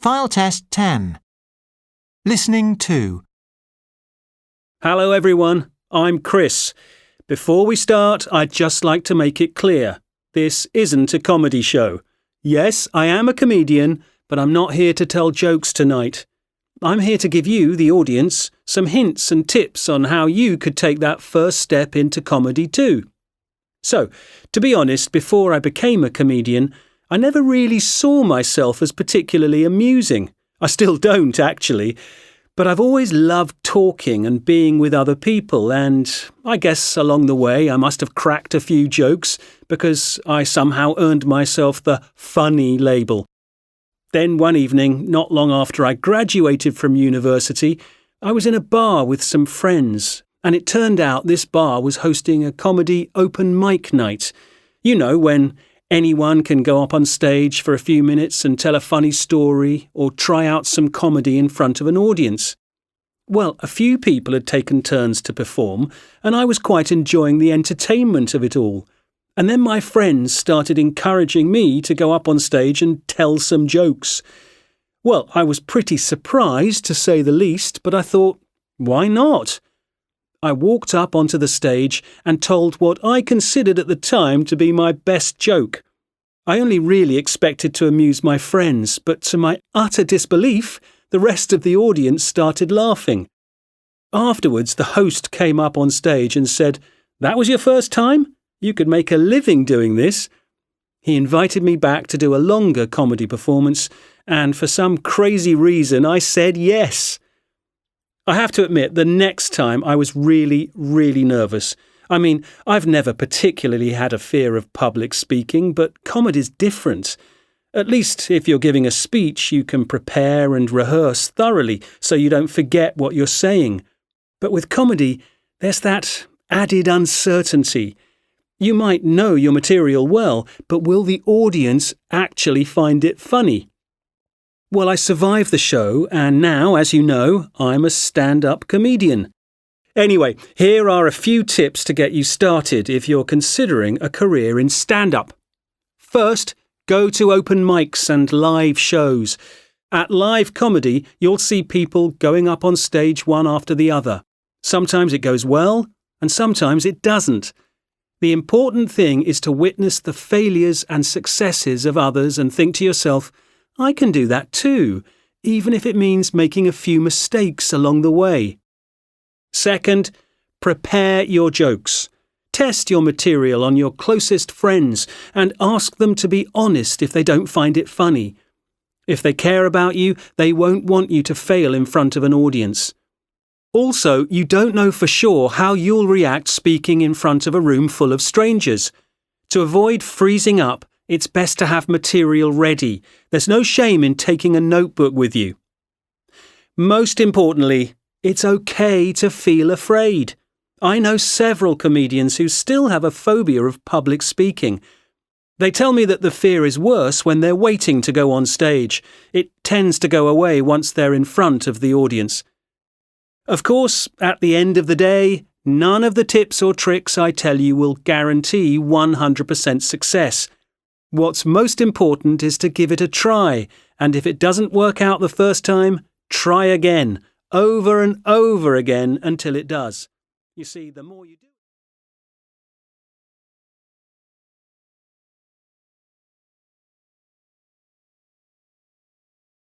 File Test 10. Listening 2. Hello everyone, I'm Chris. Before we start, I'd just like to make it clear. This isn't a comedy show. Yes, I am a comedian, but I'm not here to tell jokes tonight. I'm here to give you, the audience, some hints and tips on how you could take that first step into comedy too. So, to be honest, before I became a comedian, I never really saw myself as particularly amusing. I still don't, actually. But I've always loved talking and being with other people, and I guess along the way I must have cracked a few jokes because I somehow earned myself the funny label. Then one evening, not long after I graduated from university, I was in a bar with some friends, and it turned out this bar was hosting a comedy open mic night. You know, when anyone can go up on stage for a few minutes and tell a funny story or try out some comedy in front of an audience. Well, a few people had taken turns to perform, and I was quite enjoying the entertainment of it all. And then my friends started encouraging me to go up on stage and tell some jokes. Well, I was pretty surprised, to say the least, but I thought, why not? I walked up onto the stage and told what I considered at the time to be my best joke. I only really expected to amuse my friends, but to my utter disbelief, the rest of the audience started laughing. Afterwards, the host came up on stage and said, "That was your first time? You could make a living doing this." He invited me back to do a longer comedy performance, and for some crazy reason, I said yes. I have to admit, the next time I was really, really nervous. I mean, I've never particularly had a fear of public speaking, but comedy's different. At least if you're giving a speech, you can prepare and rehearse thoroughly so you don't forget what you're saying. But with comedy, there's that added uncertainty. You might know your material well, but will the audience actually find it funny? Well, I survived the show, and now, as you know, I'm a stand-up comedian. Anyway, here are a few tips to get you started if you're considering a career in stand-up. First, go to open mics and live shows. At live comedy, you'll see people going up on stage one after the other. Sometimes it goes well, and sometimes it doesn't. The important thing is to witness the failures and successes of others and think to yourself, I can do that too, even if it means making a few mistakes along the way. Second, prepare your jokes. Test your material on your closest friends and ask them to be honest if they don't find it funny. If they care about you, they won't want you to fail in front of an audience. Also, you don't know for sure how you'll react speaking in front of a room full of strangers. To avoid freezing up, it's best to have material ready. There's no shame in taking a notebook with you. Most importantly, it's okay to feel afraid. I know several comedians who still have a phobia of public speaking. They tell me that the fear is worse when they're waiting to go on stage. It tends to go away once they're in front of the audience. Of course, at the end of the day, none of the tips or tricks I tell you will guarantee 100% success. What's most important is to give it a try, and if it doesn't work out the first time, try again, over and over again until it does. You see, the more you do